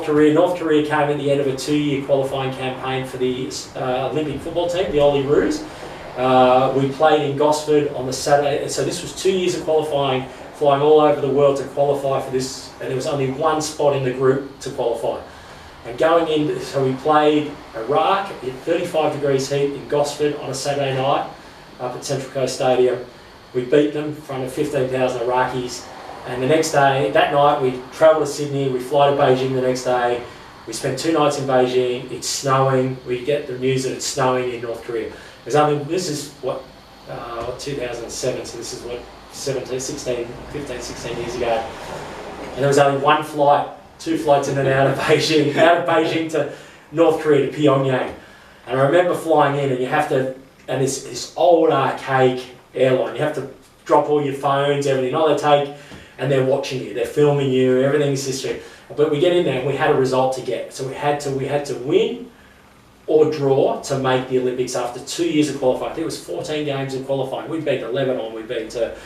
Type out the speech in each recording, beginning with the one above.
North Korea. North Korea came at the end of a 2-year qualifying campaign for the Olympic football team, the Olyroos. We played in Gosford on the Saturday, so this was 2 years of qualifying, flying all over the world to qualify for this, and there was only one spot in the group to qualify. And going in, so we played Iraq at 35 degrees heat in Gosford on a Saturday night up at Central Coast Stadium. We beat them in front of 15,000 Iraqis, and the next day, that night, we travel to Sydney, we fly to Beijing the next day, we spend 2 nights in Beijing, it's snowing, we get the news that it's snowing in North Korea. This is what, 2007, so this is what, 15, 16 years ago. And there was only one flight, 2 flights in and out of Beijing to North Korea, to Pyonyang. And I remember flying in, and you have to, and this old archaic airline, you have to drop all your phones, everything, all they take, and they're watching you, they're filming you, everything's history. But we get in there and we had a result to get. So we had to win or draw to make the Olympics after 2 years of qualifying. I think it was 14 games in qualifying. We've been to Lebanon, we've been to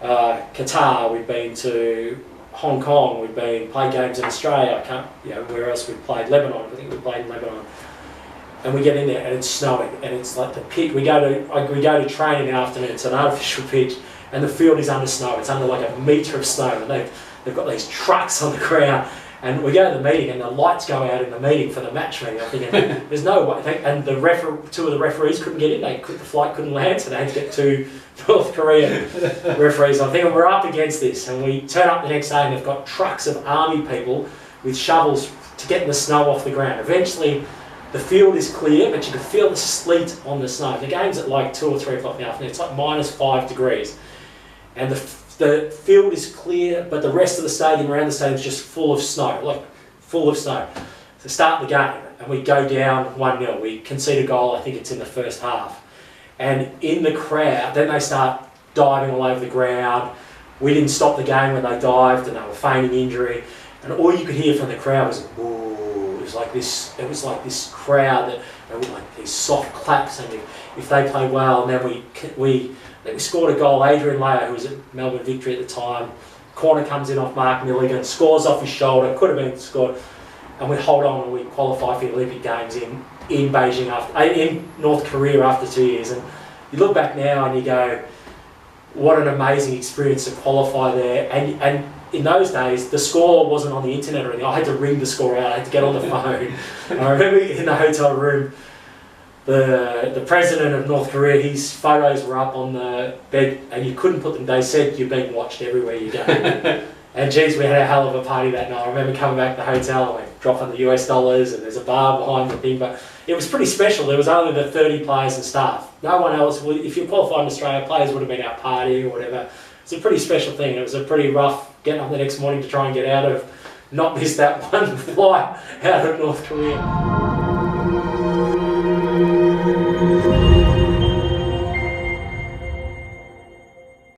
Qatar, we've been to Hong Kong, we've played games in Australia. I can't, where else we played? Lebanon, I think we played in Lebanon. And we get in there and it's snowing, and it's like the pitch. We go to train in the afternoon. It's an artificial pitch, and the field is under snow. It's under like a metre of snow, and they've got these trucks on the ground. And we go to the meeting, and the lights go out in the meeting for the match meeting. I'm thinking, there's no way. And the 2 of the referees couldn't get in. The flight couldn't land, so they had to get 2 North Korean referees. I'm thinking, we're up against this. And we turn up the next day, and they've got trucks of army people with shovels to get the snow off the ground. Eventually, the field is clear, but you can feel the sleet on the snow. The game's at like 2 or 3 o'clock in the afternoon. It's like -5 degrees. And the field is clear, but the rest of the stadium, around the stadium, is just full of snow, like full of snow. To start the game, and we go down 1-0. We concede a goal, I think it's in the first half. And in the crowd, then they start diving all over the ground. We didn't stop the game when they dived, and they were feigning injury. And all you could hear from the crowd was, "Ooh." It was like this crowd that, like these soft claps, and if they play well, and then we scored a goal. Adrian Layer, who was at Melbourne Victory at the time, corner comes in off Mark Milligan, scores off his shoulder, could have been scored, and we hold on and we qualify for the Olympic Games in Beijing in North Korea after 2 years. And you look back now and you go, what an amazing experience to qualify there. And in those days, the score wasn't on the internet or anything. I had to ring the score out. I had to get on the phone. And I remember in the hotel room, the president of North Korea, his photos were up on the bed, and you couldn't put them. They said you're being watched everywhere you go. And geez, we had a hell of a party that night. I remember coming back to the hotel and we're dropping the US dollars, and there's a bar behind the thing. But it was pretty special. There was only the 30 players and staff. No one else. If you qualified in Australia, players would have been out partying or whatever. It's a pretty special thing. It was a pretty rough getting up the next morning to try and get out of, not miss that one flight out of North Korea.